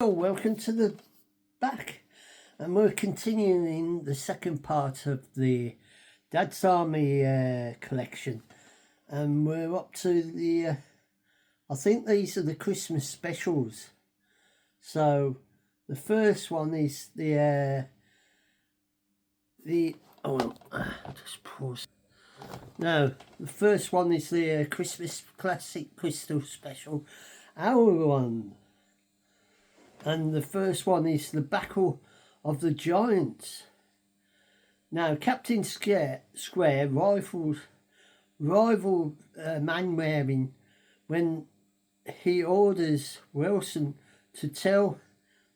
Welcome to the back, and we're continuing the second part of the Dad's Army collection, and we're up to the I think these are the Christmas specials. So the first one is the just pause. No, the first one is the Christmas Classic Crystal Special, our one. And the first one is the Battle of the Giants. Now, Captain Square rival Mainwaring when he orders Wilson to tell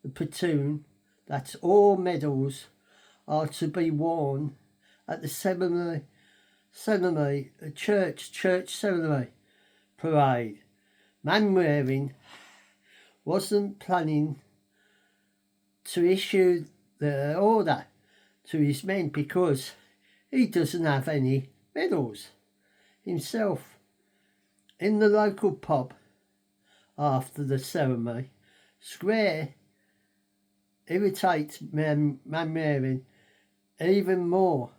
the platoon that all medals are to be worn at the church ceremony parade. Mainwaring wasn't planning to issue the order to his men because he doesn't have any medals himself. In the local pub after the ceremony, Square irritates Mainwaring even more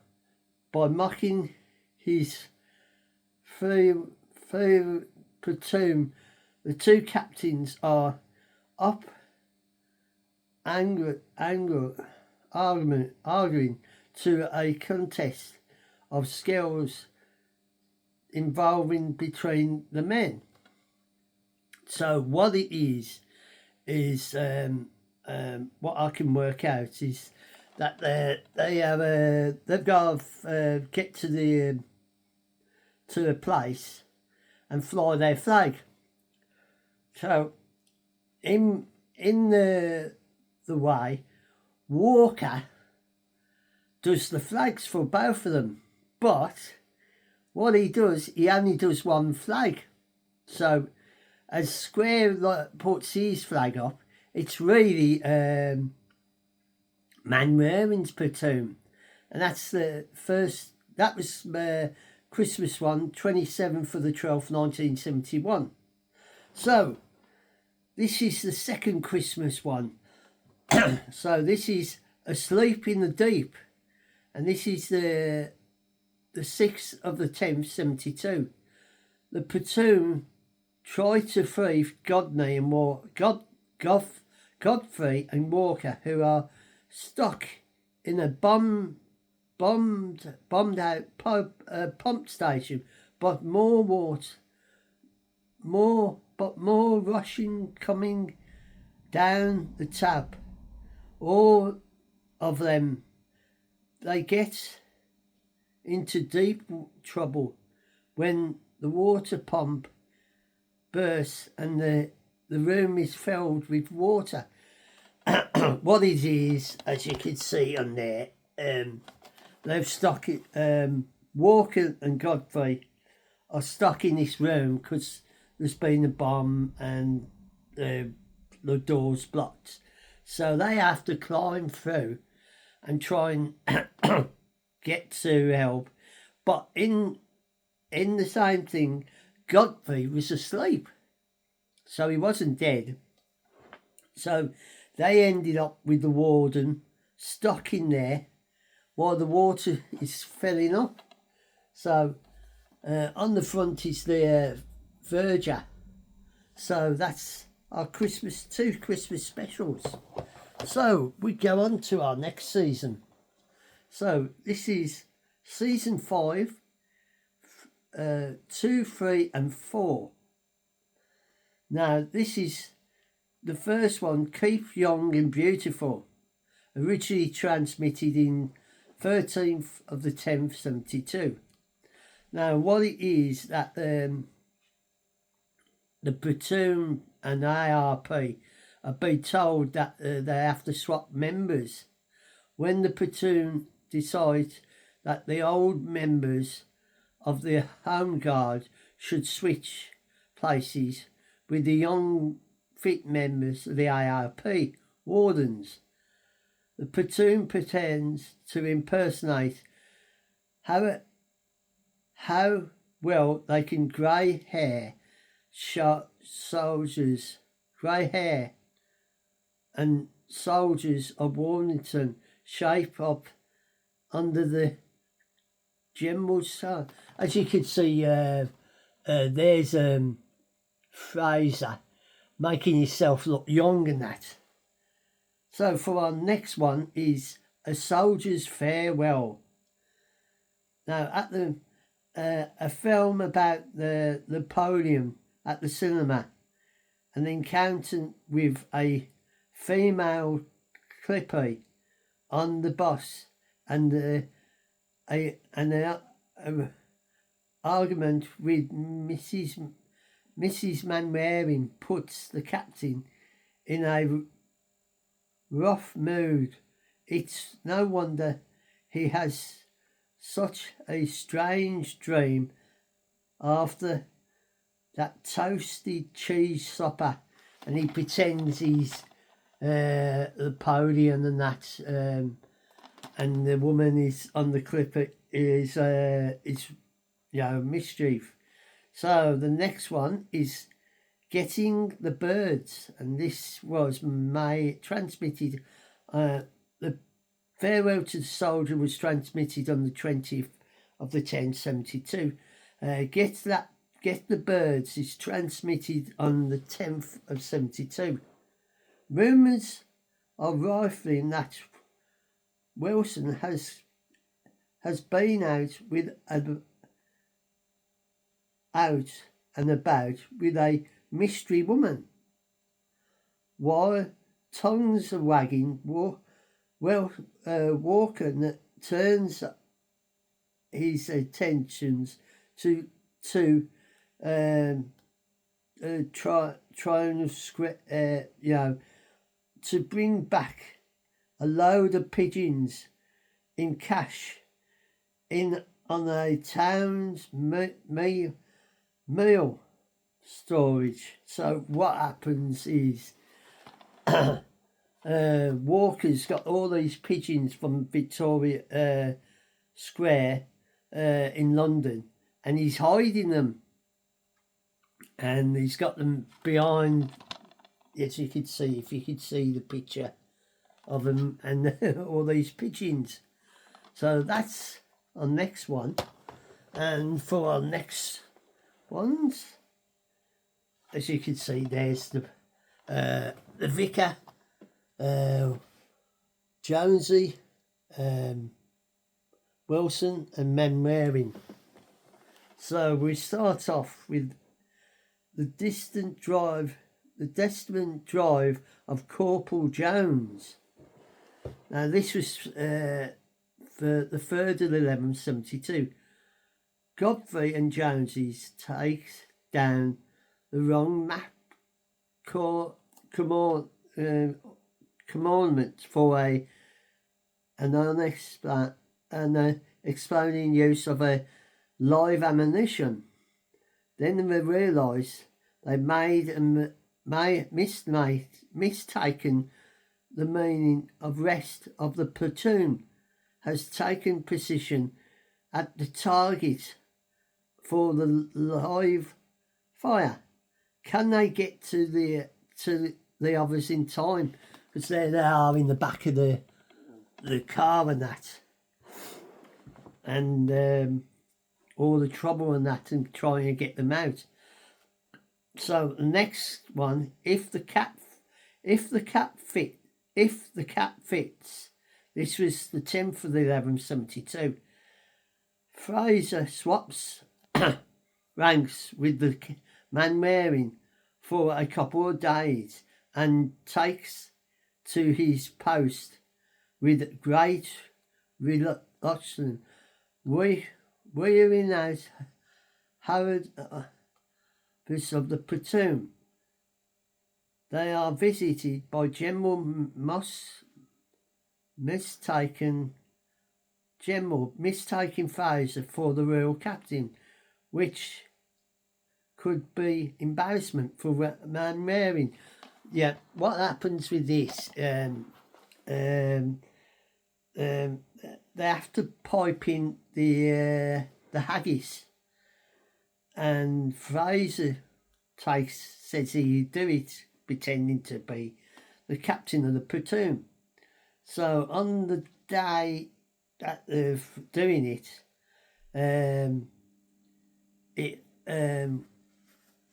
by mocking his free platoon. The two captains are up arguing to a contest of skills involving between the men. So what it is what I can work out is that they've got to get to the place and fly their flag. So in the way, Walker does the flags for both of them, but what he does, he only does one flag. So as Square puts his flag up, it's really Mainwaring's platoon, and that's the first. That was Christmas one, 27th of the 12th, 1971. So this is the second Christmas one. So this is Asleep in the Deep, and this is the 6th of the 10th, 72. The platoon tried to free Godfrey and Walker, who are stuck in a bombed out pump station, but more rushing coming down the tap. All of them, they get into deep trouble when the water pump bursts and the room is filled with water. What it is, as you can see on there, they've stuck it. Walker and Godfrey are stuck in this room because there's been a bomb and the door's blocked. So they have to climb through and try and get to help. But in the same thing, Godfrey was asleep. So he wasn't dead. So they ended up with the warden stuck in there while the water is filling up. So on the front is the verger. So that's our two Christmas specials. So we go on to our next season. So this is season 5, 2, 3 and 4. Now this is the first one, Keep Young and Beautiful, originally transmitted in 13th of the 10th, 72. Now what it is that the platoon and ARP are being told that they have to swap members when the platoon decides that the old members of the Home Guard should switch places with the young fit members of the ARP wardens. The platoon pretends to impersonate how well they can grey hair soldiers, grey hair and soldiers of Warrington shape up under the general's sun. As you can see, there's Fraser making himself look young and that. So for our next one is A Soldier's Farewell. Now, at the a film about the Napoleon at the cinema, an encounter with a female clippy on the bus, and an argument with Mrs. Mainwaring puts the captain in a rough mood. It's no wonder he has such a strange dream after that toasted cheese supper, and he pretends he's Napoleon and that, and the woman is on the clip is mischief. So the next one is Getting the Birds, and this was transmitted. The Farewell to the Soldier was transmitted on the 20th of the 10th, 72. Get the Birds is transmitted on the 10th of 72. Rumours are rife that Wilson has been out and about with a mystery woman, while tongues are wagging. Walker turns his attentions to trying to bring back a load of pigeons in cash on a town's meal storage. So what happens is Walker's got all these pigeons from Victoria Square in London, and he's hiding them, and he's got them behind, as you could see, if you could see the picture of them and all these pigeons. So that's our next one. And for our next ones, as you can see, there's the Vicar, Jonesy, Wilson and Mainwaring. So we start off with the distant drive of Corporal Jones. Now this was for the 3rd of 1172. Godfrey and Jonesy's takes down the wrong map commandment for an exploding use of a live ammunition. Then they realised they mistaken the meaning of rest of the platoon has taken position at the target for the live fire. Can they get to the others in time? Because there they are in the back of the car and that, and all the trouble and that, and trying to get them out. So the next one, if the cap fits. This was the 10th of 1172. Fraser swaps ranks with the Mainwaring for a couple of days and takes to his post with great reluctance. Wearing out Howard of the platoon. They are visited by General mistaking Fraser for the real captain, which could be embarrassment for Mainwaring. Yeah, what happens with this? They have to pipe in the haggis, and Fraser says he do it pretending to be the captain of the platoon. So on the day that they're doing it,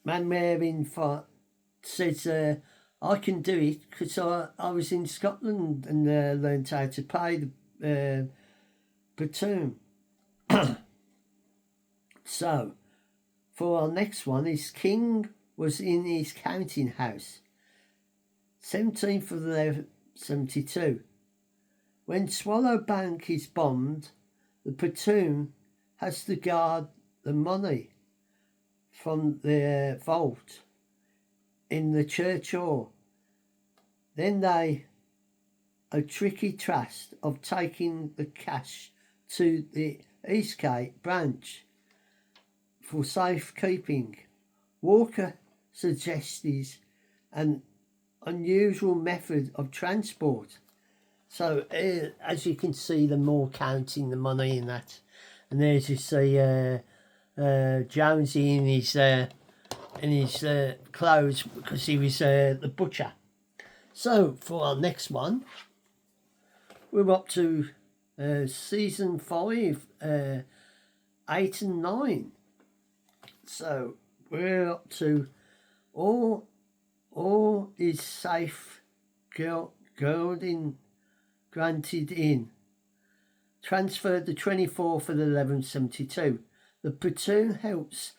Manwaring says, I can do it because I was in Scotland and learned how to play the platoon. So, for our next one is King was in his counting house, 17th of 1172. When Swallow Bank is bombed, the platoon has to guard the money from the vault in the church hall. Then they a tricky task of taking the cash to the Eastgate branch for safekeeping. Walker suggests an unusual method of transport. So as you can see, the more counting the money in that, and there's you see Jonesy in his clothes because he was the butcher. So for our next one, we're up to season 5, 8 and 9. So we're up to all is safe gilding granted in. Transferred the 24th of 1172. The platoon helps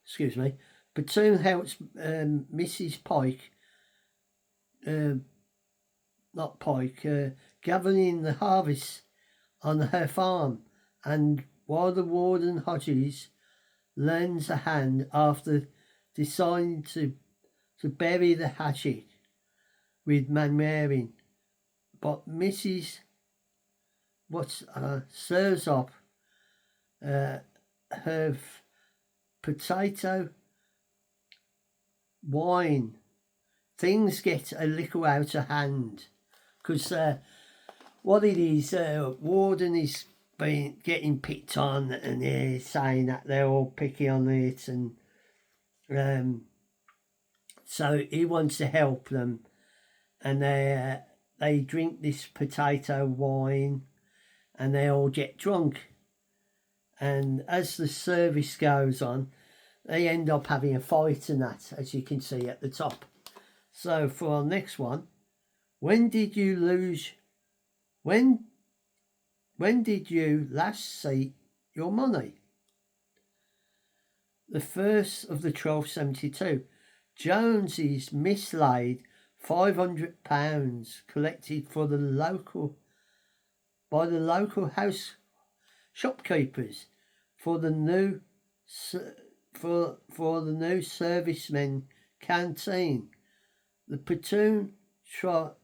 excuse me. Platoon helps Mrs. Pike not Pike gathering the harvest on her farm, and while the warden Hodges lends a hand after deciding to bury the hatchet with Manwaring, but Mrs. Serves up her potato wine. Things get a little out of hand because what it is, Warden is getting picked on, and they're saying that they're all picky on it, and so he wants to help them, and they drink this potato wine, and they all get drunk, and as the service goes on, they end up having a fight, and that, as you can see at the top. So for our next one, when did you last see your money? The 1st of the 1272. Jonesy's mislaid £500 collected by the local house shopkeepers for the new servicemen canteen. The platoon tried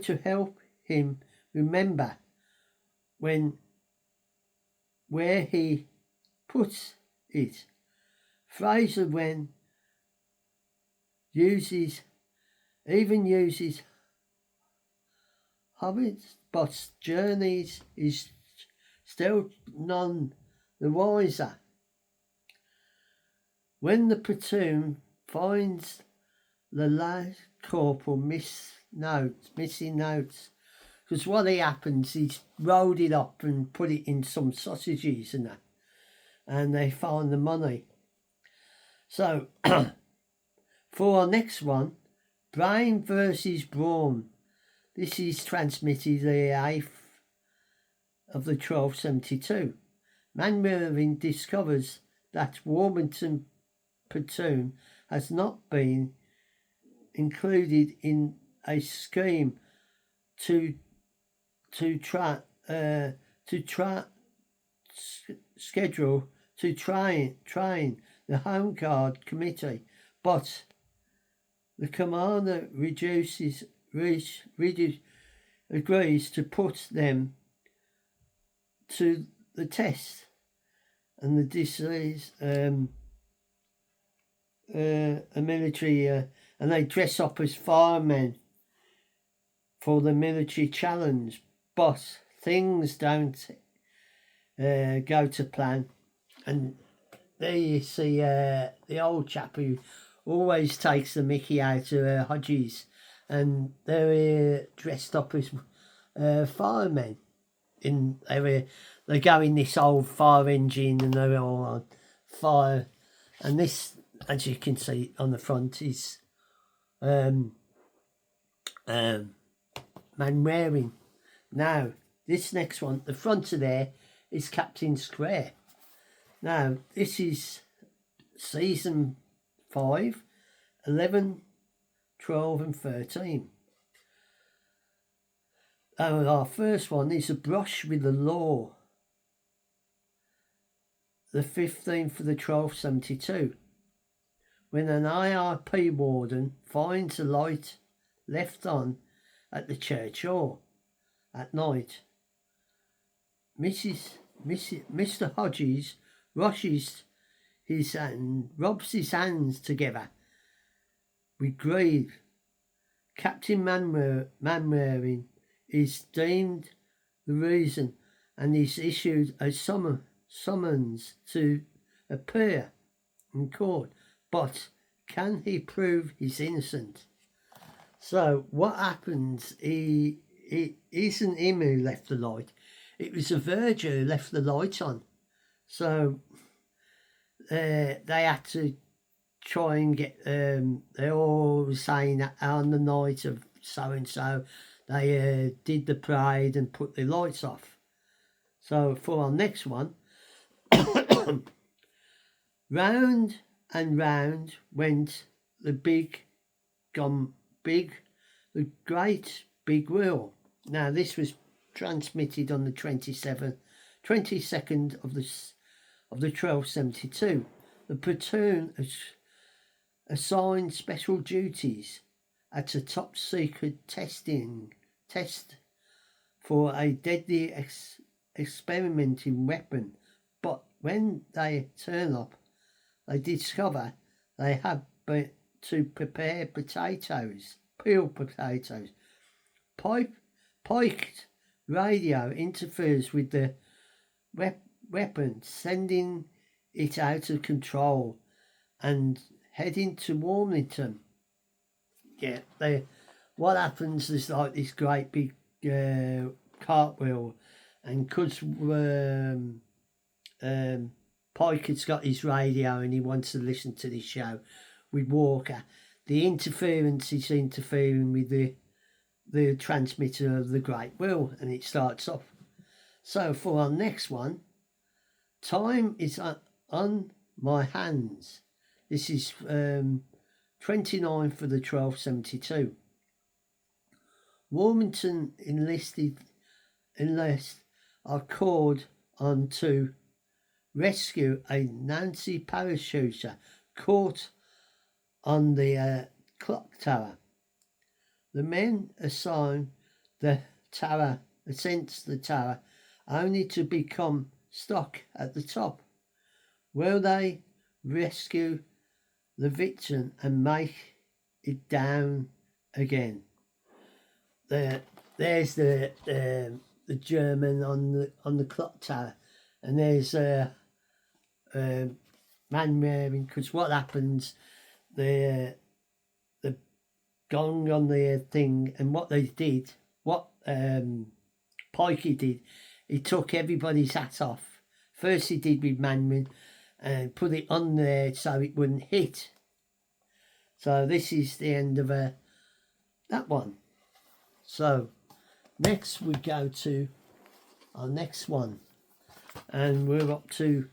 to help him remember where he puts it. Fraser uses hobbits, but journeys is still none the wiser. When the platoon finds the last corporal missing notes, because what happens, he's rolled it up and put it in some sausages and that, and they find the money. So for our next one, Brain versus Brawn. This is transmitted the 8th of the 1272. Manwaring discovers that Warburton platoon has not been included in a scheme to schedule to train the Home Guard Committee, but the commander agrees to put them to the test, and the disease a military and they dress up as firemen for the military challenge, but things don't go to plan. And there you see the old chap who always takes the mickey out of Hodges, and they're dressed up as firemen. They go in this old fire engine and they're all on fire, and this, as you can see on the front, is Manwaring. Now this next one, the front of there is Captain Square. Now this is season 5, 11, 12 and 13. Our first one is A Brush with the Law, the 15th of the 12th, 72. When an IRP warden finds a light left on at the church hall at night, Mr. Hodges rushes his and rubs his hands together with grief. Captain Manwaring is deemed the reason and is issued a summons to appear in court, but can he prove he's innocent? So what happens, it isn't him who left the light, it was a verger who left the light on. So they had to try and get, they're all saying that on the night of so-and-so, they did the parade and put the lights off. So for our next one, round and round went the great big wheel. Now this was transmitted on the 22nd of the 1272. The platoon assigned special duties at a top secret test for a deadly experimenting weapon, but when they turn up, they discover they have to prepare peeled potatoes. Piked radio interferes with the weapon, sending it out of control and heading to Warmington. Yeah, what happens is like this great big cartwheel, and because Pike has got his radio and he wants to listen to this show with Walker, the interference is interfering with the transmitter of the great wheel, and it starts off. So for our next one, Time is on My Hands. This is 29 for the 1272. Warmington enlists are called on to rescue a Nazi parachuter caught on the clock tower. The men ascend the tower, only to become stuck at the top. Will they rescue the victim and make it down again? There's the German on the clock tower, and there's Manwaring, because what happens, the gong on the thing, and what they did, what Pikey did, he took everybody's hat off. First he did with Manwaring and put it on there so it wouldn't hit. So this is the end of that one. So next we go to our next one, and we're up to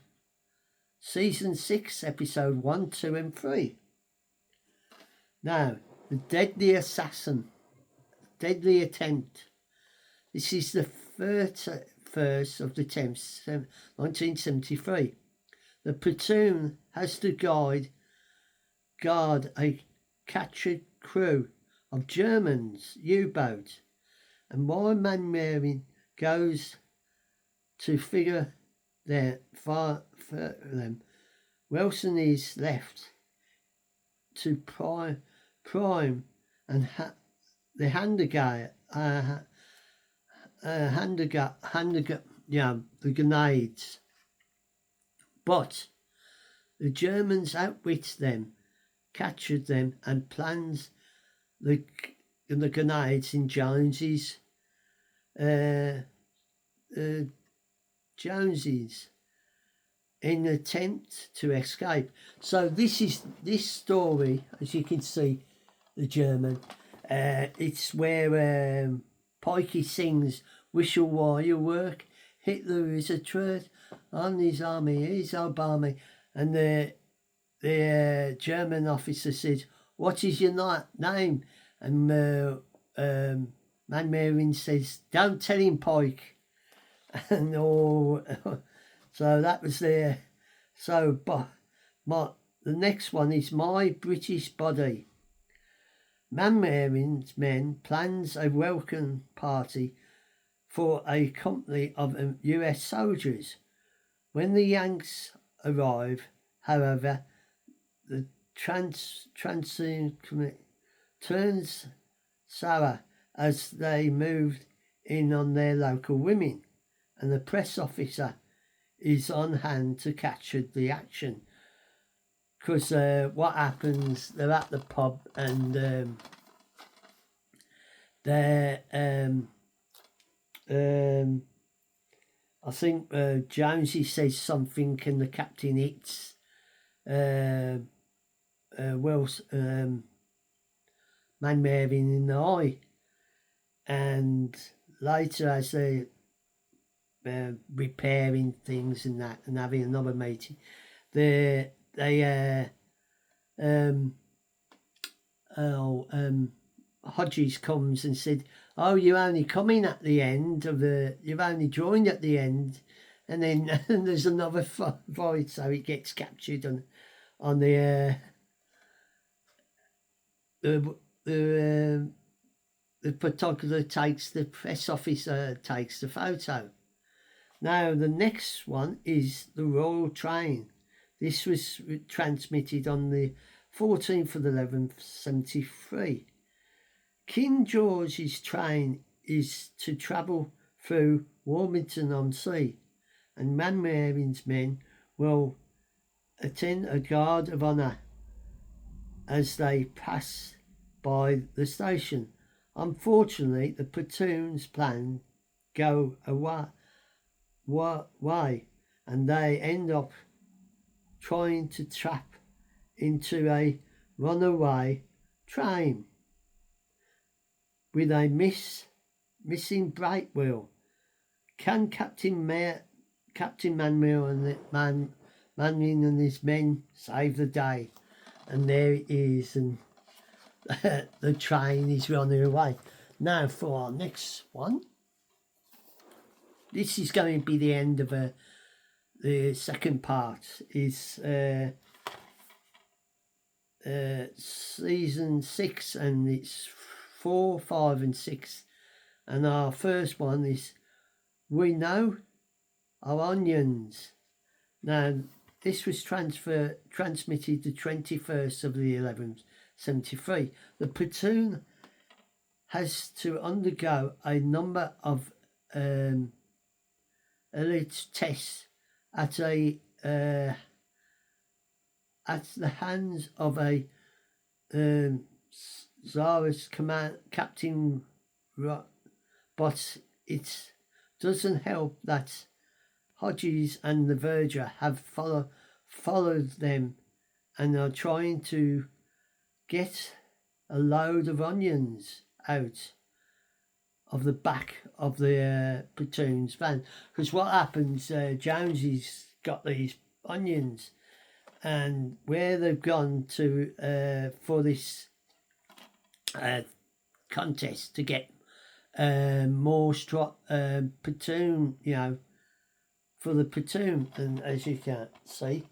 season 6, episode 1, 2 and 3. Now, The Deadly Assassin, Deadly Attempt. This is the first of the attempts, 1973. The platoon has to guard a captured crew of Germans U-boat, and while Manwaring goes to figure them, Wilson is left to prime and the the grenades, but the Germans outwit them, captured them and plants the grenades in Jones's in an attempt to escape. So this story, as you can see, the German. It's where Pikey sings "Whistle while you work." Hitler is a threat on his army. He's Obama, and the German officer says, "What is your name?" And Manmarin says, "Don't tell him, Pike." And so that was there. So, but the next one is My British Body. Manmarin's men plans a welcome party for a company of US soldiers. When the Yanks arrive, however, the transition turns sour as they move in on their local women, and the press officer is on hand to capture the action. Because what happens, they're at the pub and they're I think Jonesy says something and the captain hits Manmarin in the eye, and later as they repairing things and that and having another meeting, Hodges comes and said, "Oh, you're only coming at the end you've only joined at the end," and then there's another fight, so he gets captured on the photographer takes, the press officer takes the photo. Now the next one is the Royal Train. This was transmitted on the 14th of the 11th, 73. King George's train is to travel through Wilmington-on-Sea, and Manmarin's men will attend a guard of honour as they pass by the station. Unfortunately, the platoon's plan go away, and they end up trying to trap into a runaway train with a missing brake wheel. Can Captain Manmarin and his men save the day? And there it is, and the train is running away. Now for our next one. This is going to be the end of the second part. Is season 6, and it's 4, 5 and 6. And our first one is We Know Our Onions. Now this was transmitted the 21st of the 11th, 73. The platoon has to undergo a number of elite tests at the hands of a Tsarist captain, but it doesn't help that Hodges and the Verger have followed them and are trying to get a load of onions out of the back of the platoon's van. Because what happens, Jonesy's got these onions, and where they've gone to for this contest to get more platoon, for the platoon, and as you can see,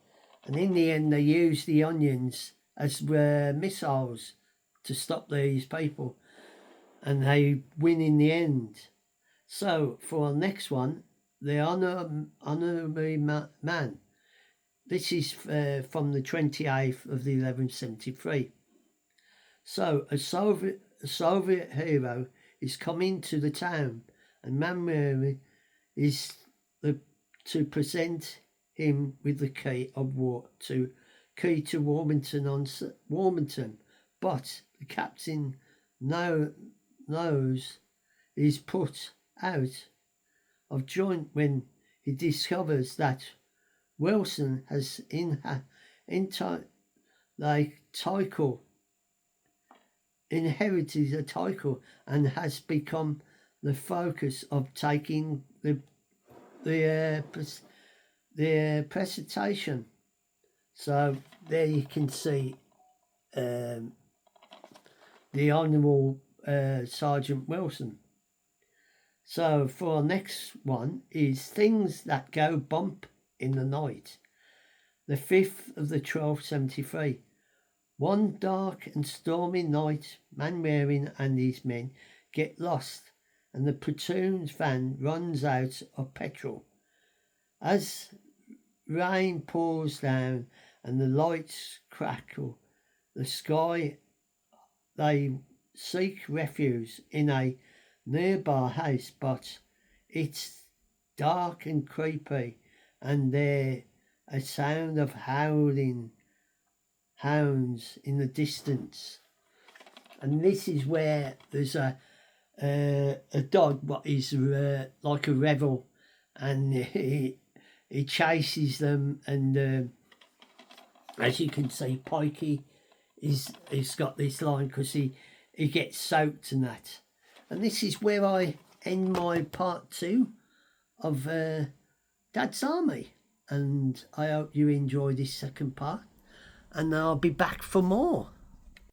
and in the end they use the onions as missiles to stop these people, and they win in the end. So for our next one, the honorary man. This is from the 28th of the 1173. So a Soviet hero is coming to the town, and Manmarin is to present him with the key of war to key to Warmington, but the captain knows he's put out of joint when he discovers that Wilson has inherited a title and has become the focus of taking the presentation. So there you can see the Honourable Sergeant Wilson. So for our next one is Things That Go Bump in the Night. The 5th of the 12th, 73. One dark and stormy night, Manwaring and his men get lost and the platoon's van runs out of petrol. As rain pours down and the lights crackle the sky, they seek refuge in a nearby house, but it's dark and creepy, and there's a sound of howling hounds in the distance. And this is where there's a dog what is like a rebel, and he chases them, and as you can see, Pikey he's got this line because he gets soaked and that. And this is where I end my part 2 of Dad's Army, and I hope you enjoy this second part, and I'll be back for more.